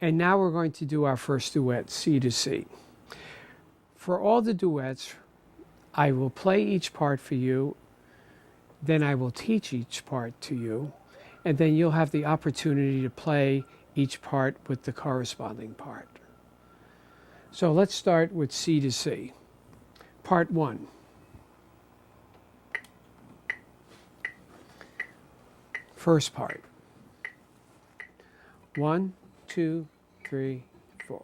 And now we're going to do our first duet, C to C. For all the duets, I will play each part for you, then I will teach each part to you, and then you'll have the opportunity to play each part with the corresponding part. So let's start with C to C. Part 1. First part. 1, 2, 3, 4.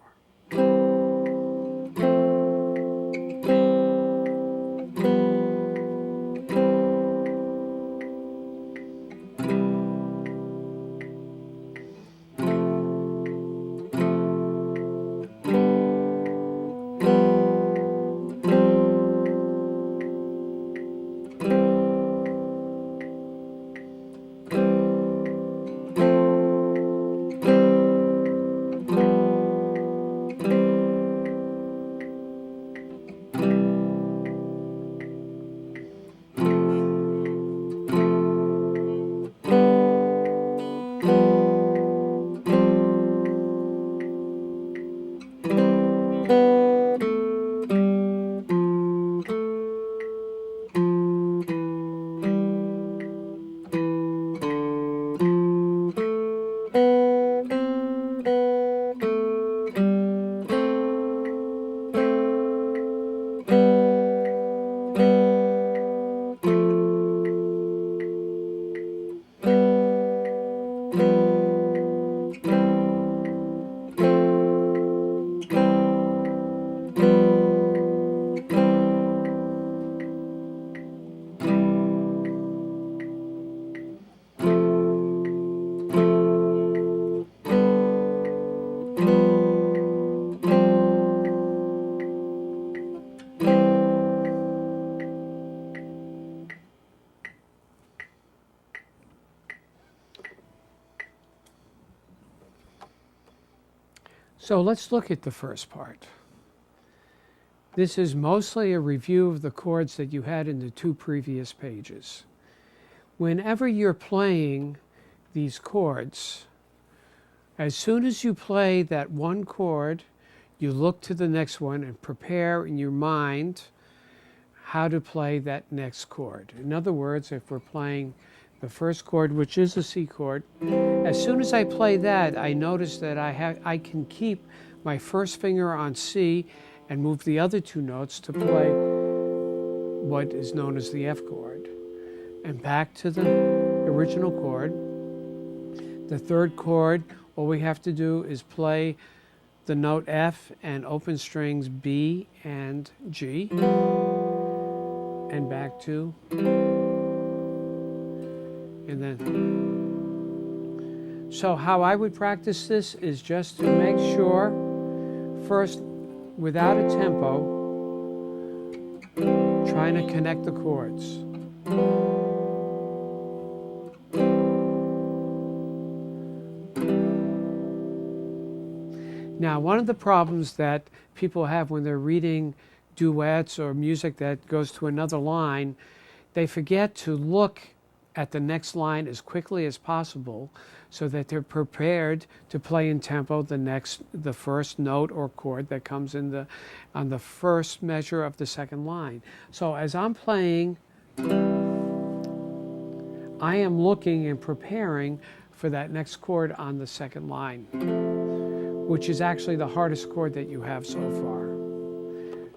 So let's look at the first part. This is mostly a review of the chords that you had in the 2 previous pages. Whenever you're playing these chords, as soon as you play that one chord, you look to the next one and prepare in your mind how to play that next chord. In other words, if we're playing the first chord, which is a C chord, as soon as I play that, I notice that I can keep my first finger on C and move the other 2 notes to play what is known as the F chord. And back to the original chord. The third chord, all we have to do is play the note F and open strings B and G, and back to, and then. So how I would practice this is just to make sure, first, without a tempo, trying to connect the chords. Now, one of the problems that people have when they're reading duets or music that goes to another line, they forget to look at the next line as quickly as possible so that they're prepared to play in tempo the first note or chord that comes in on the first measure of the second line. So as I'm playing, I am looking and preparing for that next chord on the second line, which is actually the hardest chord that you have so far.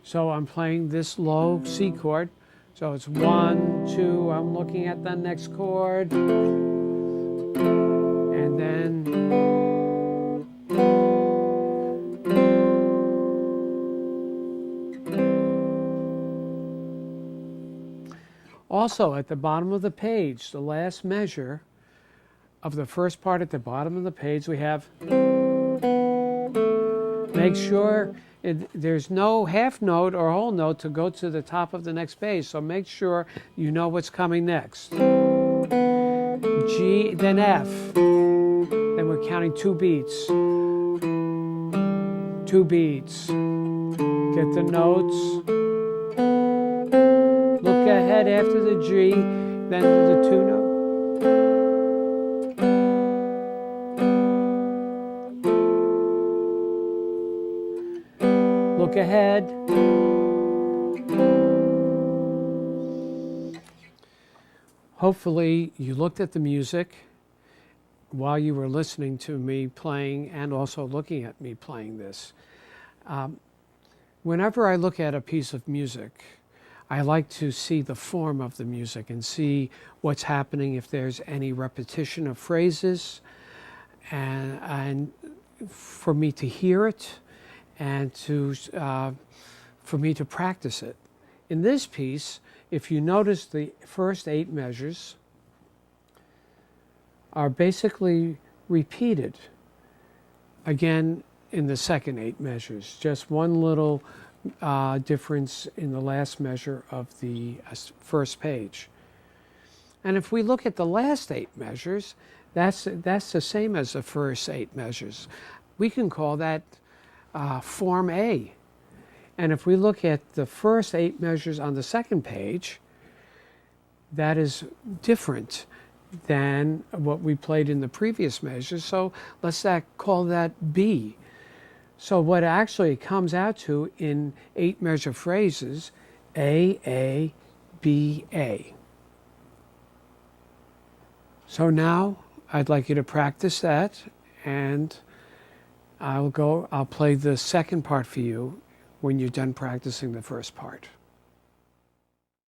So I'm playing this low C chord. So it's 1, 2, I'm looking at the next chord, and then also at the bottom of the page, the last measure of the first part at the bottom of the page, we have, make sure there's no half note or whole note to go to the top of the next page, so make sure you know what's coming next. G, then F. Then we're counting 2 beats. 2 beats. Get the notes. Look ahead after the G, then the 2 notes. Look ahead. Hopefully you looked at the music while you were listening to me playing and also looking at me playing this. Whenever I look at a piece of music, I like to see the form of the music and see what's happening, if there's any repetition of phrases, and for me to hear it and for me to practice it. In this piece, if you notice, the first 8 measures are basically repeated again in the second 8 measures. Just one little difference in the last measure of the first page. And if we look at the last 8 measures, that's the same as the first 8 measures. We can call that form A. And if we look at the first 8 measures on the second page, that is different than what we played in the previous measures. So let's call that B. So what actually comes out to in 8 measure phrases, A, B, A. So now I'd like you to practice that, and I'll play the second part for you when you're done practicing the first part.